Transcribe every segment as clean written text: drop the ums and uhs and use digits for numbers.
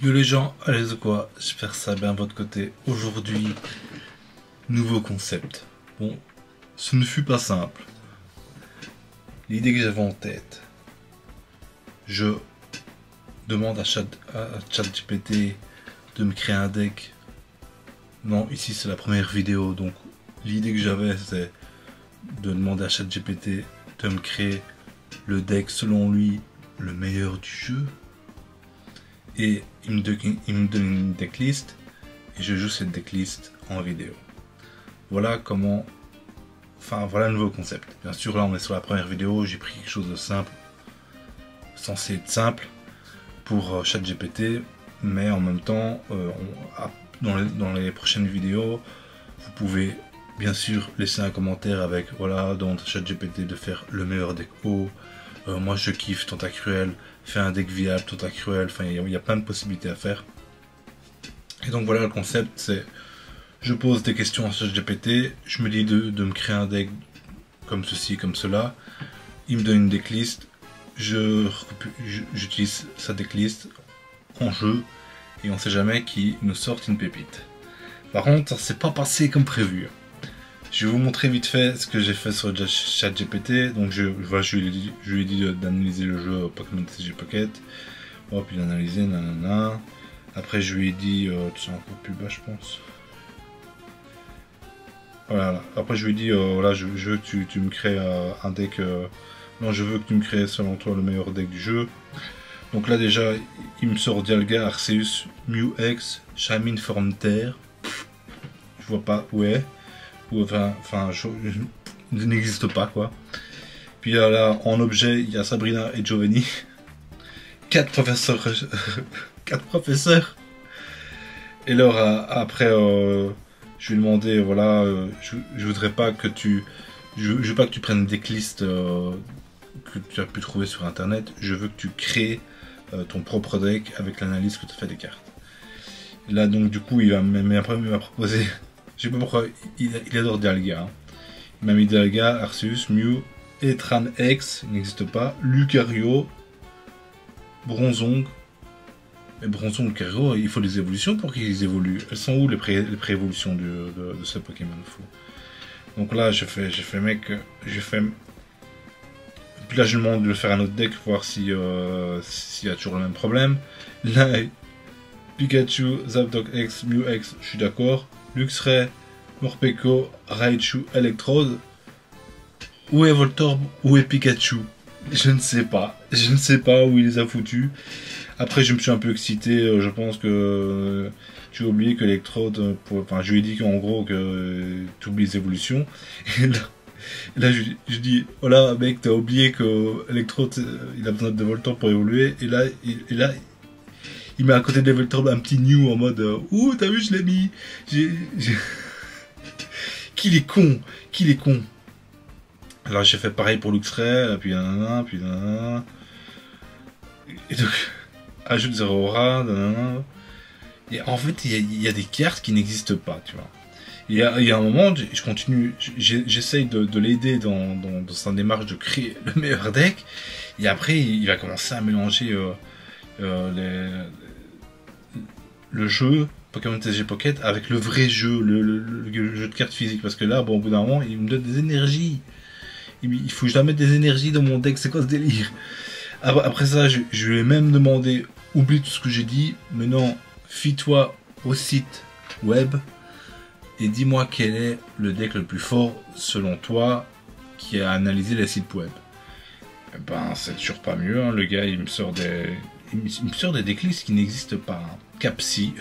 Yo les gens, allez ou quoi, j'espère que ça va bien de votre côté. Aujourd'hui, nouveau concept. Bon, ce ne fut pas simple. L'idée que j'avais en tête, je demande à ChatGPT de me créer un deck. Non, ici c'est la première vidéo, donc l'idée que j'avais c'est de demander à ChatGPT de me créer le deck selon lui le meilleur du jeu. Et il me donne une decklist et je joue cette decklist en vidéo. Voilà comment... Enfin voilà le nouveau concept. Bien sûr là on est sur la première vidéo, j'ai pris quelque chose de simple, censé être simple pour ChatGPT, mais en même temps dans les prochaines vidéos vous pouvez bien sûr laisser un commentaire avec voilà dans ChatGPT de faire le meilleur deck haut. Moi je kiffe Tentacruel, fais un deck viable Tentacruel, enfin il y a plein de possibilités à faire. Et donc voilà le concept, c'est je pose des questions à ChatGPT, je me dis de me créer un deck comme ceci, comme cela, il me donne une decklist, j'utilise sa decklist en jeu et on sait jamais qui nous sorte une pépite. Par contre ça s'est pas passé comme prévu. Je vais vous montrer vite fait ce que j'ai fait sur ChatGPT. Donc je lui ai dit d'analyser le jeu Pokémon TCG Pocket. Hop, il a analysé, nanana. Après je lui ai dit, c'est encore plus bas je pense. Voilà. Après je lui ai dit, voilà, je veux que tu me crées un deck. Non, je veux que tu me crées selon toi le meilleur deck du jeu. Donc là déjà, il me sort Dialga, Arceus, Mew X, Shaymin Forme Terre. Je vois pas où est. Enfin, il n'existe pas quoi. Puis là, en objet, il y a Sabrina et Giovanni. 4 professeurs. 4 professeurs. Et alors, après, je lui ai demandé, voilà, je voudrais pas que tu... Je veux pas que tu prennes des listes que tu as pu trouver sur internet. Je veux que tu crées ton propre deck avec l'analyse que tu as fait des cartes. Et là, donc, du coup, il m'a proposé... Je sais pas pourquoi, il adore Dialga. Hein. Il m'a mis Dialga, Arceus, Mew, Etran X, il n'existe pas, Lucario, Bronzong. Mais Bronzong, Lucario, il faut des évolutions pour qu'ils évoluent. Elles sont où les pré-évolutions de ce Pokémon fou? Donc là, je fais mec, Puis là, je lui demande de faire un autre deck, voir s'il y a toujours le même problème. Là, Pikachu, Zapdos X, Mew X, je suis d'accord. Luxray, Morpeko, Raichu, Electrode. Où est Voltorb? Où est Pikachu? Je ne sais pas. Je ne sais pas où il les a foutus. Après, je me suis un peu excité. Je pense que tu as oublié que Electrode... Enfin, je lui ai dit qu'en gros, que tu oublies les évolutions. Et là je dis, oh là, mec, t'as oublié que Electrode, il a besoin de Voltorb pour évoluer. Et là, il met à côté de Voltorb un petit new en mode ouh, t'as vu, je l'ai mis. Qu'il est con. Qu'il est con. Alors j'ai fait pareil pour Luxray, puis nanana, puis nanana. Et donc, ajoute 0 aura, nanana. Et en fait, il y a des cartes qui n'existent pas, tu vois. Il y a un moment, je continue, j'essaye de l'aider dans sa démarche de créer le meilleur deck. Et après, il va commencer à mélanger le jeu Pokémon TCG Pocket avec le vrai jeu, le jeu de cartes physiques. Parce que là, bon, au bout d'un moment, il me donne des énergies. Il faut que je la mette des énergies dans mon deck, c'est quoi ce délire? Après ça, je lui ai même demandé, oublie tout ce que j'ai dit, maintenant, fie-toi au site web et dis-moi quel est le deck le plus fort selon toi qui a analysé les sites web. Et ben, c'est toujours pas mieux, hein. Le gars, il me sort des decklists qui n'existent pas. Hein. Capsi.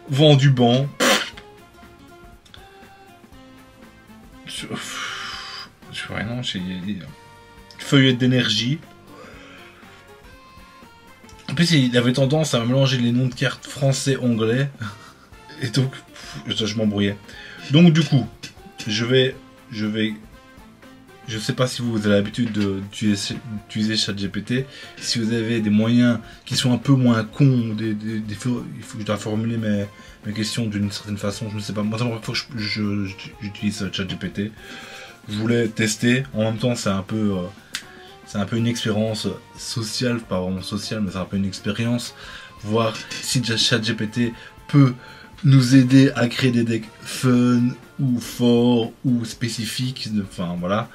Vendu banc. Non, j'ai feuillette d'énergie. En plus, il avait tendance à mélanger les noms de cartes français-anglais. Et donc, je m'embrouillais. Donc, du coup, je sais pas si vous avez l'habitude d'utiliser ChatGPT. Si vous avez des moyens qui sont un peu moins cons, il faut que je dois formuler mes questions d'une certaine façon. Je ne sais pas. Moi, il faut que j'utilise ChatGPT. Je voulais tester. En même temps, c'est un peu c'est un peu une expérience sociale, pas vraiment sociale, mais c'est un peu une expérience. Voir si ChatGPT peut nous aider à créer des decks fun ou forts ou spécifiques, enfin voilà,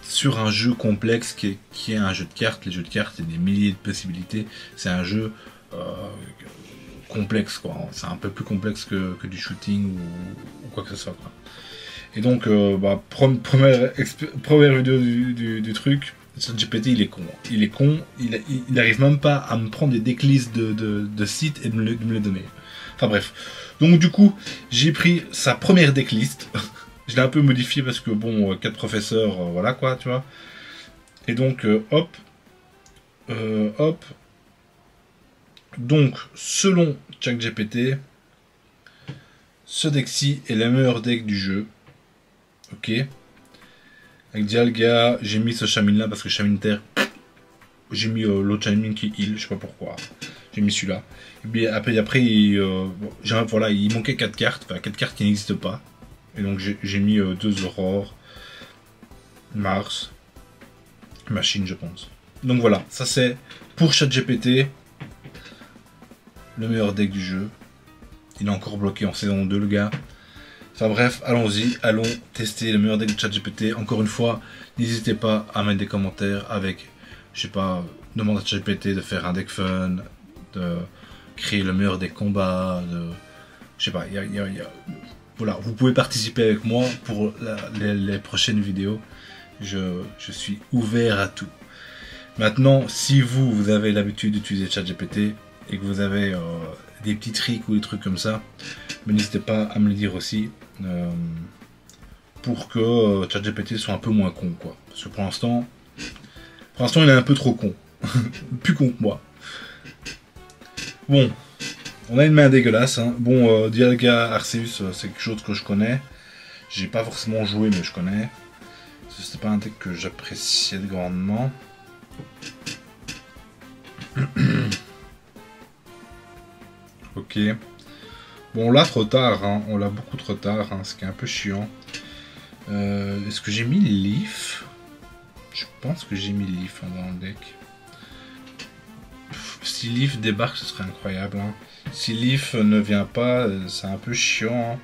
sur un jeu complexe qui est un jeu de cartes. Les jeux de cartes, il y a des milliers de possibilités. C'est un jeu complexe, quoi. C'est un peu plus complexe que du shooting ou quoi que ce soit, quoi. Et donc, première vidéo du truc, ChatGPT il est con. Il est con, il arrive même pas à me prendre des decklists de sites et de me les donner. Enfin bref. Donc du coup, j'ai pris sa première decklist. Je l'ai un peu modifié parce que bon, 4 professeurs, voilà quoi, tu vois. Et donc, hop. Donc, selon ChatGPT, ce deck-ci est le meilleur deck du jeu. Ok. Avec Dialga, j'ai mis ce Shamin là parce que Shamin Terre, j'ai mis l'autre Shamin qui heal, je sais pas pourquoi. J'ai mis celui-là. Et puis après voilà, il manquait 4 cartes, enfin 4 cartes qui n'existent pas. Et donc j'ai mis 2 Aurores, Mars, Machine, je pense. Donc voilà, ça c'est pour ChatGPT, le meilleur deck du jeu. Il est encore bloqué en saison 2, le gars. Enfin bref, allons-y, allons tester le meilleur deck de ChatGPT. Encore une fois, n'hésitez pas à mettre des commentaires avec, je sais pas, demande à ChatGPT de faire un deck fun, de créer le meilleur deck combat, je sais pas, voilà, vous pouvez participer avec moi pour les prochaines vidéos. Je suis ouvert à tout. Maintenant, si vous avez l'habitude d'utiliser ChatGPT et que vous avez des petits tricks ou des trucs comme ça, n'hésitez pas à me le dire aussi pour que ChatGPT soit un peu moins con, quoi. Parce que pour l'instant il est un peu trop con. Plus con que moi. Bon, on a une main dégueulasse, hein. Bon, Dialga Arceus, c'est quelque chose que je connais. J'ai pas forcément joué, mais je connais. C'est pas un deck que j'appréciais grandement. Ok. Bon, là, trop tard, hein. On l'a beaucoup trop tard, hein, ce qui est un peu chiant. Est-ce que j'ai mis Leaf? Je pense que j'ai mis Leaf, hein, dans le deck. Si Leaf débarque, ce serait incroyable, hein. Si Leaf ne vient pas, c'est un peu chiant, hein.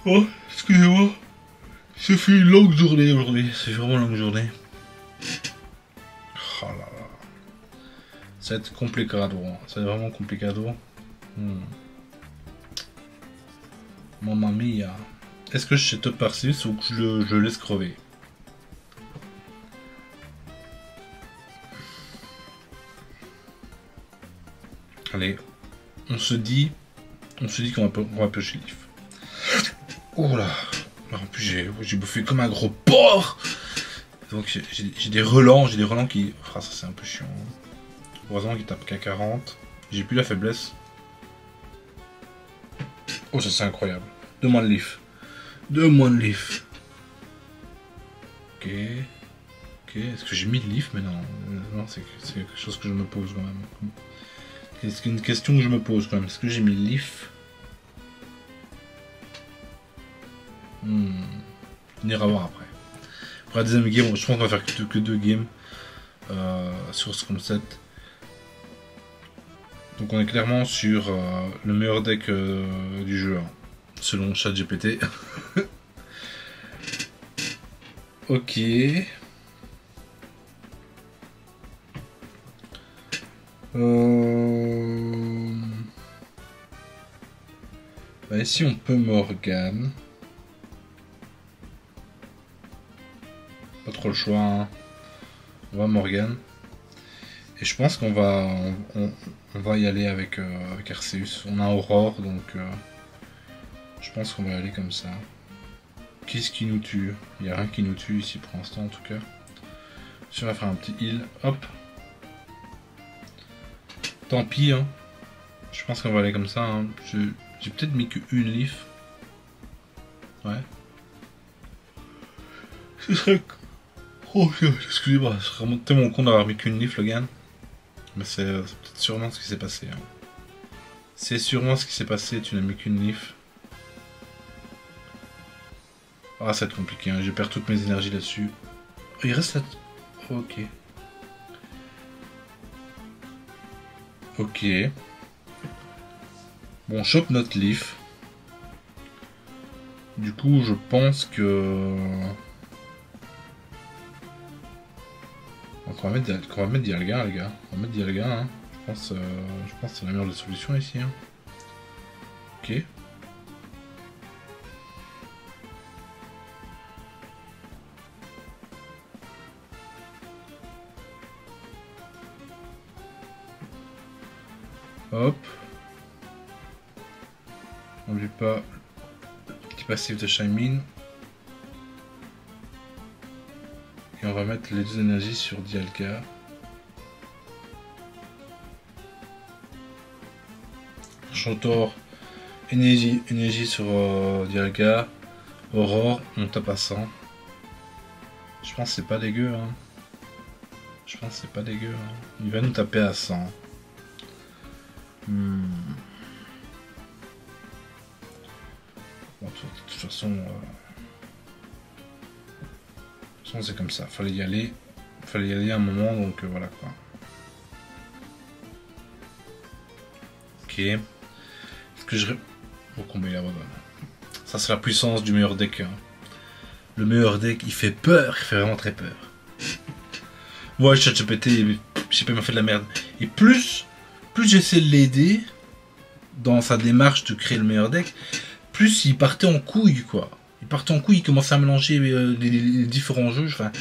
Oh, excusez-moi. Ça fait une longue journée aujourd'hui. C'est vraiment une longue journée. Oh là là. Ça va être complicado, hein. Ça va être vraiment complicado. Mamma mia. Est-ce que je sais top par 6 ou que je laisse crever? Allez, on se dit qu'on va pêcher Leaf. Oh là. En plus j'ai bouffé comme un gros porc. Donc j'ai des relents qui... Ah, ça c'est un peu chiant. Heureusement qu'il tape qu'à 40. J'ai plus la faiblesse. Oh, ça c'est incroyable. 2 mois de Leaf. 2 mois de Leaf. Ok. Ok, est-ce que j'ai mis de Leaf? Mais non. Non, c'est quelque chose que je me pose quand même. C'est une question que je me pose quand même. Est-ce que j'ai mis Leaf? On ira voir après. Pour la deuxième game, je pense qu'on va faire que 2 games sur ce concept. Donc on est clairement sur le meilleur deck du jeu, hein, selon ChatGPT. Ok. Bah, ici on peut Morgane. Pas trop le choix, hein. On va Morgane. Et je pense qu'on va on va y aller avec Arceus. On a Aurore, donc je pense qu'on va y aller comme ça. Qu'est-ce qui nous tue? Il n'y a rien qui nous tue ici pour l'instant en tout cas. Si on va faire un petit heal, hop. Tant pis, hein. Je pense qu'on va aller comme ça, hein. J'ai peut-être mis qu'une Leaf. Ouais. Ce serait... Oh, excusez-moi, je serais tellement con d'avoir mis qu'une Leaf, Logan. Mais c'est peut-être sûrement ce qui s'est passé, hein. C'est sûrement ce qui s'est passé, tu n'as mis qu'une Leaf. Ah, ça va être compliqué, hein. Je perds toutes mes énergies là-dessus. Il reste là... Ok. Ok. Bon, chope notre leaf. Du coup, je pense que... Donc on va mettre Dialga, les gars. On va mettre Dialga, hein. Je pense que c'est la meilleure des solutions ici, hein. Ok. Hop. N'oublie pas le petit passif de Shaymin. Et on va mettre les deux énergies sur Dialga. Chantor, énergie sur Dialga. Aurore, on tape à 100. Je pense que c'est pas dégueu, hein. Je pense que c'est pas dégueu, hein. Il va nous taper à 100. Bon, de toute façon, c'est comme ça. Fallait y aller à un moment, donc voilà quoi. Ok. Est-ce que je... Bon, combien il abandonne. Ça c'est la puissance du meilleur deck. Hein. Le meilleur deck, il fait peur, il fait vraiment très peur. Ouais, ChatGPT, je sais pas, il m'a fait de la merde. Et plus j'essaie de l'aider dans sa démarche de créer le meilleur deck, plus il partait en couille, quoi. Il partait en couille, il commençait à mélanger les différents jeux. Enfin,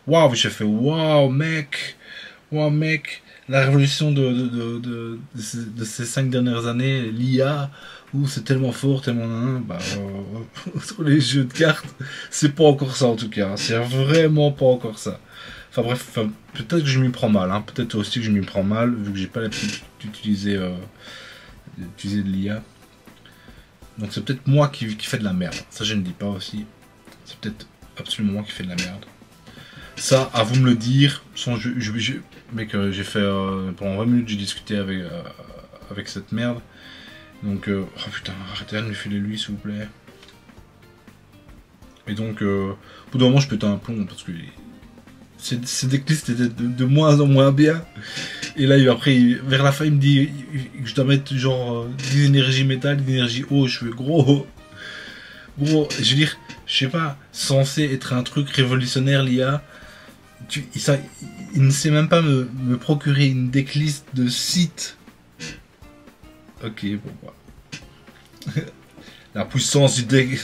waouh, j'ai fait waouh, mec, la révolution de ces 5 dernières années, l'IA, où c'est tellement fort, tellement bah, sur les jeux de cartes, c'est pas encore ça en tout cas. C'est vraiment pas encore ça. Enfin bref, peut-être que je m'y prends mal, hein. Peut-être aussi que je m'y prends mal, vu que j'ai pas l'habitude d'utiliser de l'IA. Donc c'est peut-être moi qui fais de la merde. Ça je ne dis pas aussi. C'est peut-être absolument moi qui fais de la merde. Ça, à vous me le dire. Mec, j'ai fait pendant 20 minutes j'ai discuté avec cette merde. Donc, oh putain, arrêtez de me filer lui s'il vous plaît. Et donc, au bout d'un moment je pétais un plomb parce que ces decklists étaient de moins en moins bien. Et là, après, vers la fin, il me dit que je dois mettre genre des énergies métal, des énergies eau. Je fais gros, je veux dire, je sais pas, censé être un truc révolutionnaire, l'IA. Il ne sait même pas me procurer une decklist de sites. Ok, bon, bah. La puissance du deck.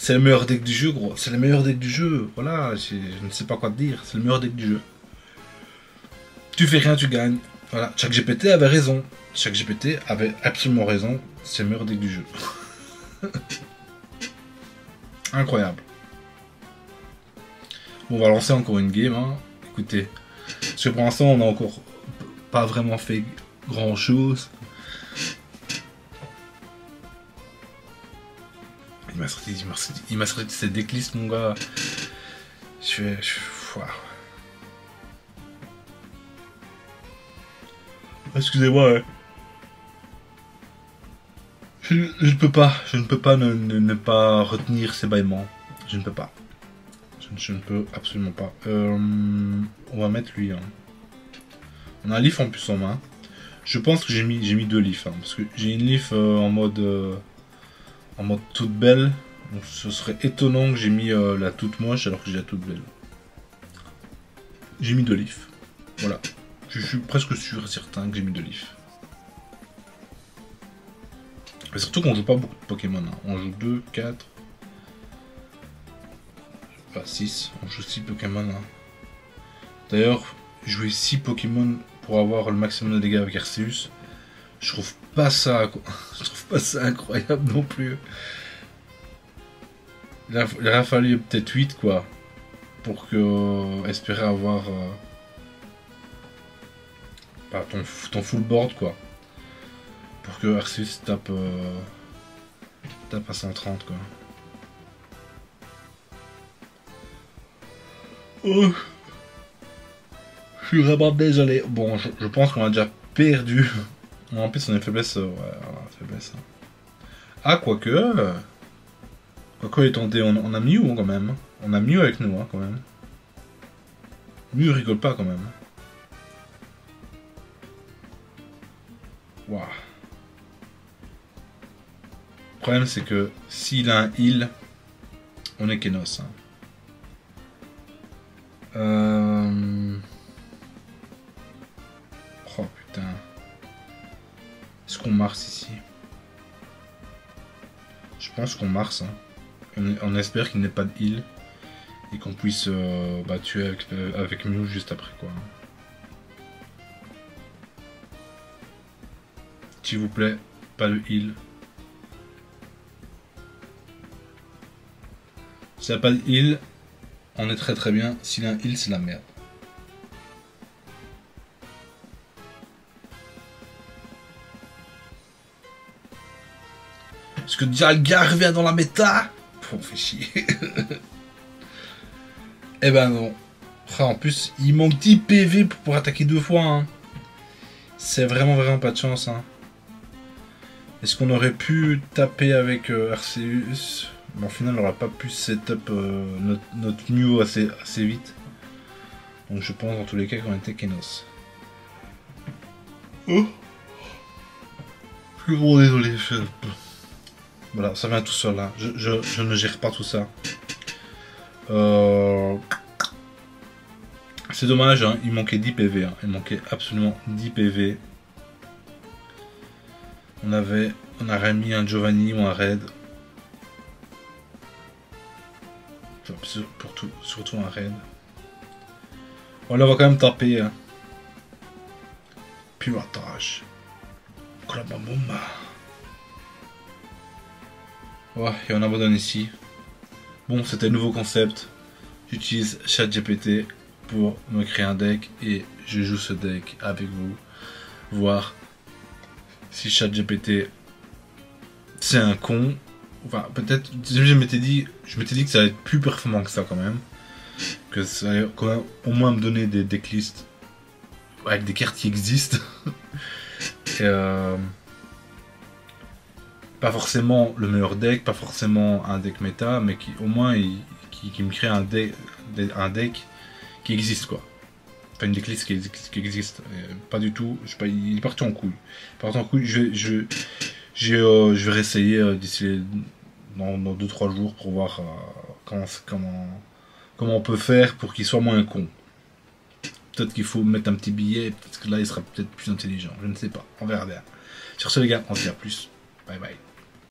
C'est le meilleur deck du jeu, gros. C'est le meilleur deck du jeu. Voilà, je ne sais pas quoi te dire. C'est le meilleur deck du jeu. Tu fais rien, tu gagnes. Voilà, ChatGPT avait raison. ChatGPT avait absolument raison. C'est le meilleur deck du jeu. Incroyable. Bon, on va lancer encore une game. Hein. Écoutez, parce que pour l'instant, on n'a encore pas vraiment fait grand chose. Il m'a sorti cette decklist, mon gars. Excusez-moi, ouais. Je ne peux pas ne pas retenir ces bâillements. Je ne peux pas. Je ne peux absolument pas. On va mettre lui. Hein. On a un leaf en plus en main. Je pense que j'ai mis 2 leafs. Hein, parce que j'ai une leaf en mode toute belle. Donc ce serait étonnant que j'ai mis la toute moche alors que j'ai la toute belle. J'ai mis 2 leafs. Voilà. Je suis presque sûr et certain que j'ai mis 2 leafs. Et surtout qu'on joue pas beaucoup de Pokémon. Hein. On joue 2, 4. Enfin 6. On joue 6 Pokémon. Hein. D'ailleurs, jouer 6 Pokémon pour avoir le maximum de dégâts avec Arceus, je trouve pas ça incroyable non plus. Il aurait fallu peut-être 8 quoi. Pour que espérer avoir ton full board quoi. Pour que Arceus tape à 130 quoi. Oh. Je suis vraiment désolé. Bon, je pense qu'on a déjà perdu. En plus on a une faiblesse. Ouais, faiblesse. Ah, quoique. Quoi, attendez, on a Mew quand même. On a Mew avec nous, hein, quand même. Mew rigole pas quand même. Waouh. Le problème c'est que s'il a un heal, on est Kenos. Hein. Oh putain. Est-ce qu'on marche ici? Je pense qu'on marche. Hein. On espère qu'il n'ait pas de heal. Et qu'on puisse tuer avec Mew juste après quoi. S'il vous plaît, pas de heal. S'il n'y a pas de heal, on est très très bien. S'il y a un heal, c'est la merde. Est-ce que déjà le gars revient dans la méta? On fait chier. Eh ben non. En plus, il manque 10 PV pour attaquer 2 fois. Hein. C'est vraiment pas de chance. Hein. Est-ce qu'on aurait pu taper avec Arceus? Mais au final, on n'aura pas pu setup notre Mew assez vite. Donc je pense dans tous les cas qu'on était Kenos. Oh. Je suis vraiment désolé. Voilà, ça vient tout seul là. Je ne gère pas tout ça. C'est dommage, hein. Il manquait 10 PV. Hein. Il manquait absolument 10 PV. On aurait mis un Giovanni ou un Red. Surtout un Red. Bon, là, on va quand même taper. Hein. Pilotage. Kolabamumba. Ouais, et on abandonne ici. Bon, c'était un nouveau concept. J'utilise ChatGPT pour me créer un deck et je joue ce deck avec vous. Voir si ChatGPT c'est un con. Enfin, peut-être. Je m'étais dit que ça allait être plus performant que ça quand même. Que ça allait quand même au moins me donner des decklists avec des cartes qui existent. Et pas forcément le meilleur deck, pas forcément un deck méta, mais qui au moins qui me crée un deck qui existe quoi. Enfin une decklist qui existe. Pas du tout, je sais pas, il est parti en couille. Je vais réessayer d'ici dans 2-3 jours pour voir comment on peut faire pour qu'il soit moins con. Peut-être qu'il faut mettre un petit billet, parce que là il sera peut-être plus intelligent, je ne sais pas, on verra bien. Sur ce les gars, on se dit à plus, bye bye.